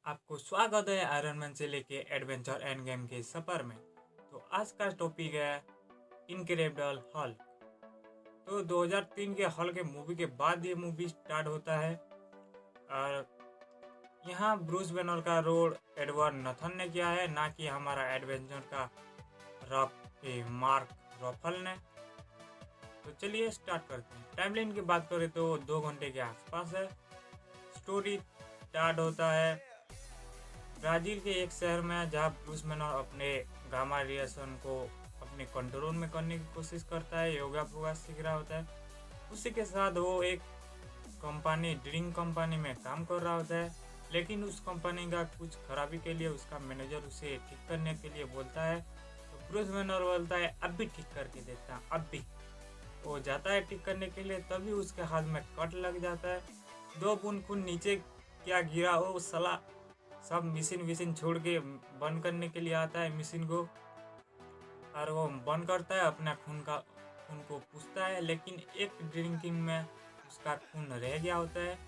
आपको स्वागत है आयरन मैन से लेके एडवेंचर एंड गेम के सफर में। तो आज का टॉपिक है इनक्रेडिबल हल्क। तो 2003 के हल्क के मूवी के बाद ये मूवी स्टार्ट होता है और यहाँ ब्रूस बैनर का रोल एडवर्ड नथन ने किया है, ना कि हमारा एडवेंचर का मार्क रफल ने। तो चलिए स्टार्ट करते हैं। टाइमलाइन की बात करें तो 2 घंटे के आसपास है। स्टोरी स्टार्ट होता है ब्राजील के एक शहर में, जहाँ ब्रूस बैनर अपने गामा रेडिएशन को अपने कंट्रोल में करने की कोशिश करता है, योगा फोगा सीख रहा होता है। उसी के साथ वो एक ड्रिंक कंपनी में काम कर रहा होता है, लेकिन उस कंपनी का कुछ खराबी के लिए उसका मैनेजर उसे ठीक करने के लिए बोलता है। तो ब्रूस बैनर बोलता है अब भी ठीक करके देता हूँ, अब भी। वो जाता है ठीक करने के लिए, तभी उसके हाथ में कट लग जाता है। 2 बूंद खून नीचे क्या गिरा, वो साला सब मशीन छोड़ के बंद करने के लिए आता है मशीन को, और वो बंद करता है, अपना खून को पूछता है, लेकिन एक ड्रिंकिंग में उसका खून रह गया होता है।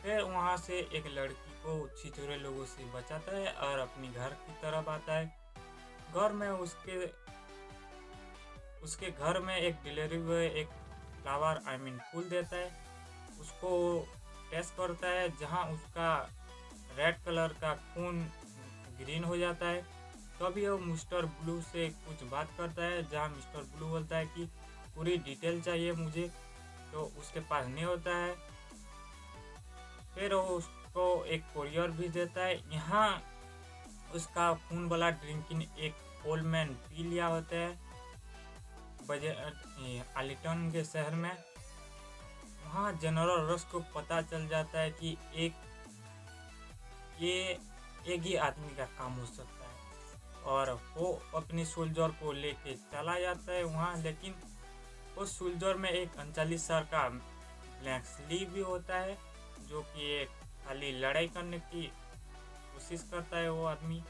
फिर वहाँ से एक लड़की को छिछोरे लोगों से बचाता है और अपनी घर की तरफ आता है। घर में उसके घर में एक डिलीवरी बॉय एक फ्लावर फूल देता है। उसको टेस्ट करता है, जहाँ उसका रेड कलर का खून ग्रीन हो जाता है। तभी वो मिस्टर ब्लू से कुछ बात करता है, जहाँ मिस्टर ब्लू बोलता है कि पूरी डिटेल चाहिए मुझे, तो उसके पास नहीं होता है। फिर वो उसको एक कोरियर भी देता है। यहाँ उसका खून वाला ड्रिंकिंग एक ओल्ड मैन पी लिया होता है आलिटन के शहर में। वहाँ जनरल रस को पता चल जाता है कि ये एक ही आदमी का काम हो सकता है, और वो अपनी सोल्जर को लेके चला जाता है वहाँ। लेकिन उस सोल्जर में एक 39 साल का ब्लैक स्लीव भी होता है, जो कि एक खाली लड़ाई करने की कोशिश करता है वो आदमी।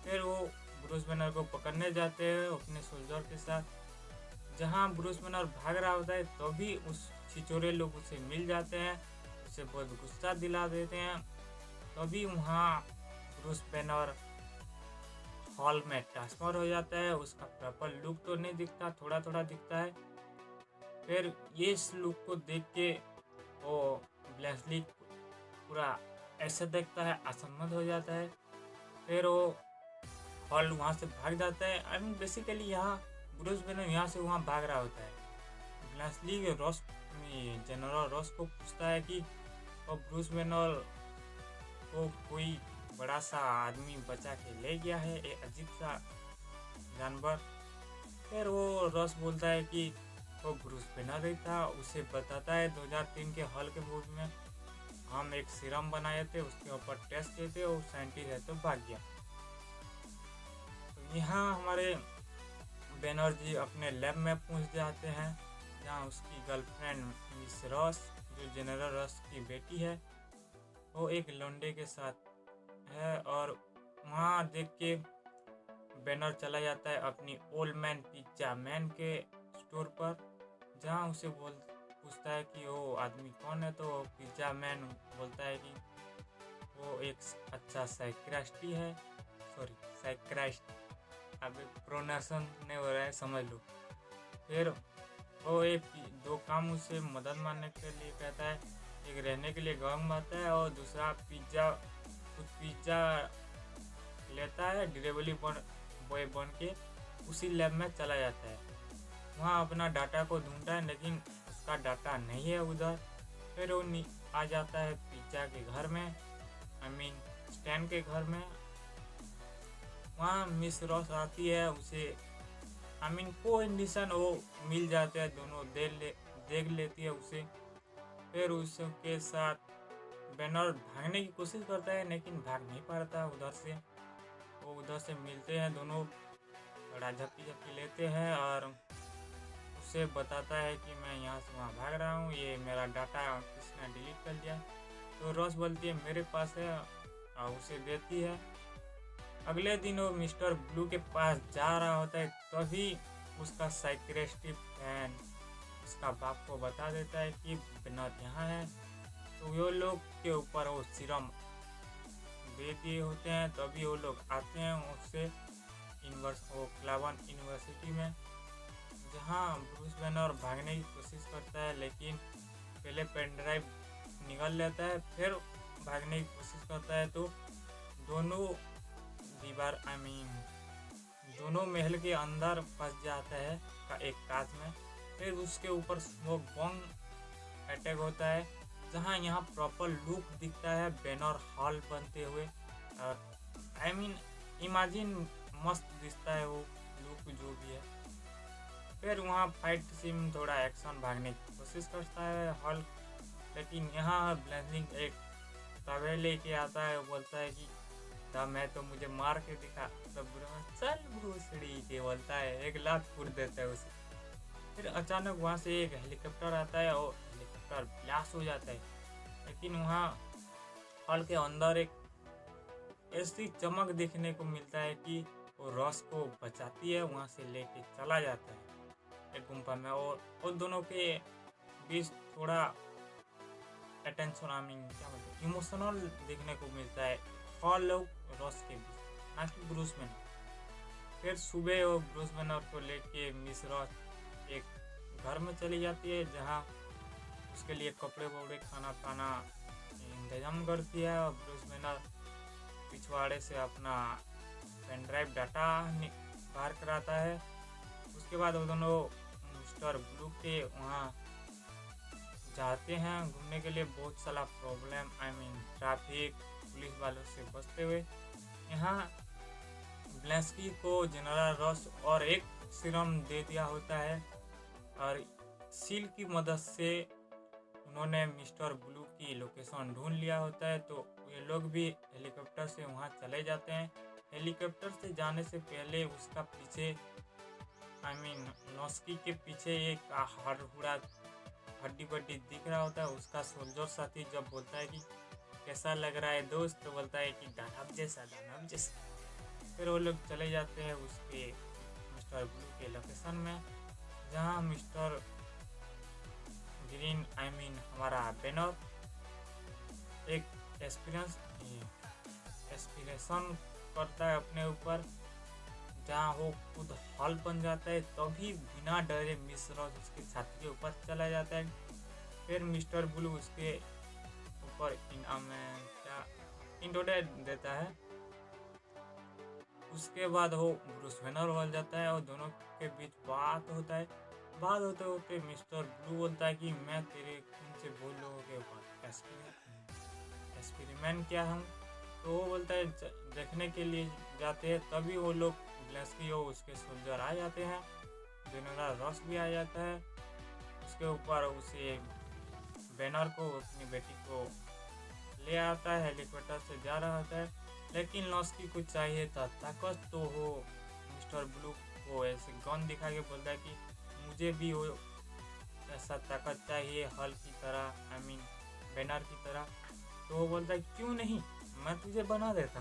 फिर वो ब्रूस बैनर को पकड़ने जाते हैं अपने सोल्जर के साथ। जहाँ ब्रूस बैनर भाग रहा होता है, तभी उस छिछोरे लोग उसे मिल जाते हैं, उसे बहुत गुस्सा दिला देते हैं। तभी वहाँ ब्रूस बैनर हॉल में ट्रांसफर हो जाता है। उसका प्रॉपर लुक तो नहीं दिखता, थोड़ा थोड़ा दिखता है। फिर ये इस लुक को देख के वो ब्लेसली पूरा ऐसे देखता है, असम्मत हो जाता है। फिर वो हॉल वहाँ से भाग जाता है। बेसिकली यहाँ ब्रूस बैनर यहाँ से वहाँ भाग रहा होता है। ब्लेसली जनरल रॉस को पूछता है कि वो ब्रूस बैनर को कोई बड़ा सा आदमी बचा के ले गया है, एक अजीब सा जानवर। फिर वो रॉस बोलता है कि वो ब्रूस बैनर ही था। उसे बताता है 2003 के हॉल के मूवी में हम एक सीरम बनाए थे, उसके ऊपर टेस्ट किए थे, वो साइंटिस्ट है तो भाग गया। तो यहाँ हमारे बैनर जी अपने लैब में पहुँच जाते हैं, जहाँ उसकी गर्लफ्रेंड मिस रॉस, जो जनरल रॉस की बेटी है, वो एक लौंडे के साथ है। और वहाँ देख के बैनर चला जाता है अपनी ओल्ड मैन पिज्जा मैन के स्टोर पर, जहाँ उसे पूछता है कि वो आदमी कौन है। तो पिज्जा मैन बोलता है कि वो एक अच्छा साइक्रास्टी है, सॉरी साइक्रास्ट, अब प्रोनाउंसिएशन नहीं हो रहा है, समझ लो। फिर वो एक 2 काम उसे मदद मांगने के लिए कहता है। एक रहने के लिए घर आता है, और दूसरा कुछ पिज्जा लेता है, डिलीवरी बॉय बन के उसी लैब में चला जाता है। वहाँ अपना डाटा को ढूंढता है, लेकिन उसका डाटा नहीं है उधर। फिर वो आ जाता है पिज्जा के घर में, स्टैन के घर में। वहाँ मिस रॉस आती है, उसे कोइंसिडेंस वो मिल जाते हैं दोनों, देख लेती है उसे। फिर उसके साथ बैनर भागने की कोशिश करता है, लेकिन भाग नहीं पाता उधर से। वो उधर से मिलते हैं दोनों, बड़ा झप्पी लेते हैं, और उसे बताता है कि मैं यहाँ से वहाँ भाग रहा हूँ, ये मेरा डाटा किसने डिलीट कर दिया। तो रॉस बोलती है मेरे पास है, और उसे देती है। अगले दिन वो मिस्टर ब्लू के पास जा रहा होता है, तभी उसका साइक्रेस्टिक फैन उसका बाप को बता देता है कि बैनर यहाँ है। तो वो लोग के ऊपर वो सीरम दे दे दिए होते हैं, तभी वो लोग आते हैं उससे वो क्लावन यूनिवर्सिटी में, जहाँ ब्रूस बैनर भागने की कोशिश करता है, लेकिन पहले पेन ड्राइव निकल लेता है, फिर भागने की कोशिश करता है तो दोनों दीवार दोनों महल के अंदर फंस जाता है एक कांच में। फिर उसके ऊपर स्मोक बॉम्ब अटैक होता है, जहाँ यहाँ प्रॉपर लुक दिखता है बैनर हॉल बनते हुए, और इमेजिन मस्त दिखता है वो लुक जो भी है। फिर वहाँ फाइट सीन थोड़ा एक्शन भागने की कोशिश करता है हॉल, लेकिन यहाँ ब्लेंजिंग एक तवे लेके आता है, बोलता है कि मैं तो मुझे मार के दिखा, तब चल भूसड़ी के बोलता है, एक लात कूट देता है उसे। फिर अचानक वहाँ से एक हेलीकॉप्टर आता है और हेलीकॉप्टर ब्लास्ट हो जाता है, लेकिन वहाँ हॉल के अंदर एक ऐसी चमक देखने को मिलता है कि वो रॉस को बचाती है, वहाँ से लेके चला जाता है एक गुम्फा में, और दोनों के बीच थोड़ा अटेंशन क्या बोलते हैं इमोशनल देखने को मिलता है हॉल और रॉस के बीच, ना कि ब्रूस बैनर। फिर सुबह वो ब्रूस बैनर को लेके मिस रॉस एक घर में चली जाती है, जहाँ उसके लिए कपड़े वपड़े खाना पाना इंतजाम करती है, और ब्रूस बैनर पिछवाड़े से अपना पेन ड्राइव डाटा बाहर कराता है। उसके बाद वो दोनों मिस्टर ब्लू के वहाँ जाते हैं घूमने के लिए, बहुत सारा प्रॉब्लम ट्रैफिक पुलिस वालों से बचते हुए। यहाँ ब्लेंस्की को जनरल रॉस और एक सीरम दे दिया होता है, और सील की मदद से उन्होंने मिस्टर ब्लू की लोकेशन ढूंढ लिया होता है, तो ये लोग भी हेलीकॉप्टर से वहाँ चले जाते हैं। हेलीकॉप्टर से जाने से पहले उसका पीछे नॉस्की के पीछे एक हड्डी बड्डी दिख रहा होता है, उसका सोल्जर साथी जब बोलता है कि कैसा लग रहा है दोस्त, तो बोलता है कि दानव जैसा। फिर वो लोग चले जाते हैं उसके मिस्टर ब्लू के लोकेशन में, जहाँ मिस्टर ग्रीन हमारा बैनर एक एस्पिरेशन करता है अपने ऊपर, जहाँ वो खुद हॉल बन जाता है, तभी बिना डरे मिस रॉस उसके छाती के ऊपर चला जाता है। फिर मिस्टर ब्लू उसके ऊपर इंडोडे देता है। उसके बाद वो ब्रूस बैनर हो जाता है और दोनों के बीच बात होता है। बात होते होते मिस्टर ब्लू बोलता है कि मैं तेरे खून से बहुत लोगों के ऊपर एक्सपेरिमेंट किया हूँ, तो वो बोलता है देखने के लिए जाते हैं, तभी वो लोग ब्लेंस्की और उसके सोल्जर आ जाते हैं, जनरल रॉस भी आ जाता है। उसके ऊपर उसे बैनर को अपनी बेटी को ले आता है, हेलीकॉप्टर से जा रहा होता है, लेकिन लॉस्की को चाहिए था ताकत, तो वो मिस्टर ब्लू को ऐसे गन दिखा के बोलता है कि मुझे भी वो ऐसा ताकत चाहिए हल की तरह, बैनर की तरह। तो वो बोलता है क्यों नहीं, मैं तुझे बना देता।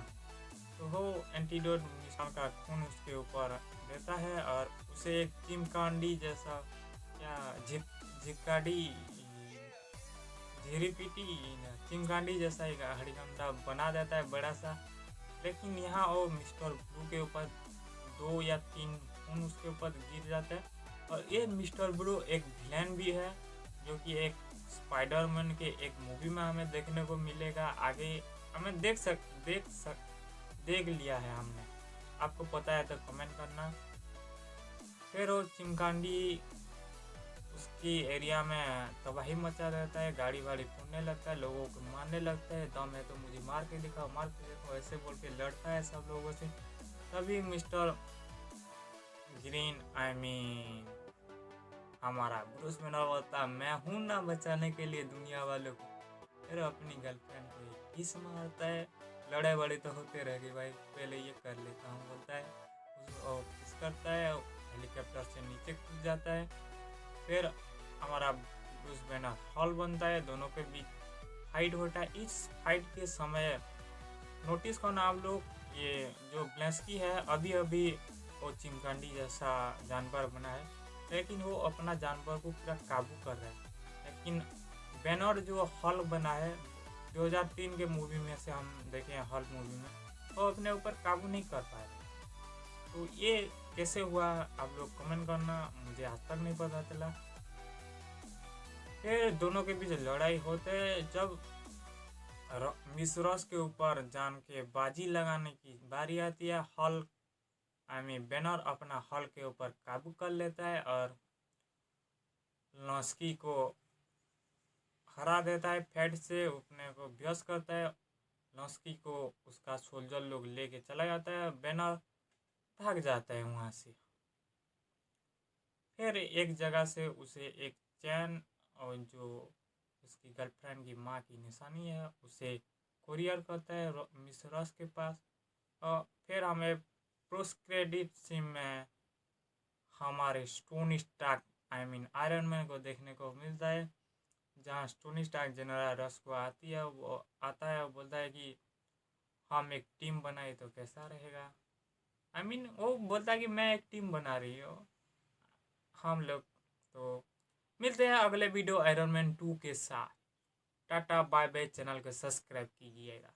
तो वो एंटीडोट मिसाइल का खून उसके ऊपर देता है, और उसे एक चिमकांडी जैसा चिमकांडी जैसा एक हड़ीगंडा बना देता है बड़ा सा। लेकिन यहाँ वो मिस्टर ब्लू के ऊपर 2 या 3 खून उसके ऊपर गिर जाता है, और ये मिस्टर ब्लू एक विलेन भी है, जो कि एक स्पाइडरमैन के एक मूवी में हमें देखने को मिलेगा आगे। हमें देख लिया है हमने, आपको पता है तो कमेंट करना। फिर वो चिमकांडी उसकी एरिया में तबाही मचा रहता है, गाड़ी वाड़ी फूटने लगता है, लोगों को मारने लगता है, दम है तो मुझे मार के दिखाओ, ऐसे बोल के लड़ता है सब लोगों से। तभी मिस्टर ग्रीन हमारा ब्रूस बैनर बोलता मैं हूँ ना बचाने के लिए दुनिया वालों को। फिर अपनी गर्लफ्रेंड को किस मारता है, लड़ाई बड़े तो होते रह गए भाई, पहले ये कर लेता हूँ बोलता है, उसको किस करता है, हेलीकॉप्टर से नीचे कूद जाता है। फिर हमारा ब्रूस बैनर हॉल बनता है, दोनों के बीच फाइट होता है। इस फाइट के समय नोटिस करना आप लोग, ये जो ब्लेंस्की है अभी वो चिमकांडी जैसा जानवर बना है, लेकिन वो अपना जानवर को पूरा काबू कर रहा है, लेकिन बैनर जो हॉल बना है 2003 के मूवी में से हम देखें हल्क मूवी में, वो अपने ऊपर काबू नहीं कर पाए। तो ये कैसे हुआ आप लोग कमेंट करना, मुझे आज तक नहीं पता चला। फिर दोनों के बीच लड़ाई होते जब मिस रॉस के ऊपर जान के बाजी लगाने की बारी आती है, हल्क आई मीन बैनर अपना हल्क के ऊपर काबू कर लेता है और लॉन्स्की को हरा देता है, फेड से अपने को बेहोश करता है। लॉन्स्की को उसका सोल्जर लोग लेके चला जाता है, बैनर भाग जाता है वहाँ से। फिर एक जगह से उसे एक चैन और जो उसकी गर्लफ्रेंड की माँ की निशानी है उसे कुरियर करता है मिस रॉस के पास। और फिर हमें पोस्ट क्रेडिट सीन में हमारे Tony Stark I mean Iron Man को देखने को मिलता है, जहाँ टोनी स्टार्क जनरल रॉस को आती है, वो आता है और बोलता है कि हम एक टीम बनाए तो कैसा रहेगा। आई मीन वो बोलता है कि मैं एक टीम बना रही हूँ हम लोग। तो मिलते हैं अगले वीडियो आयरन मैन 2 के साथ। टाटा बाय बाय, चैनल को सब्सक्राइब कीजिएगा।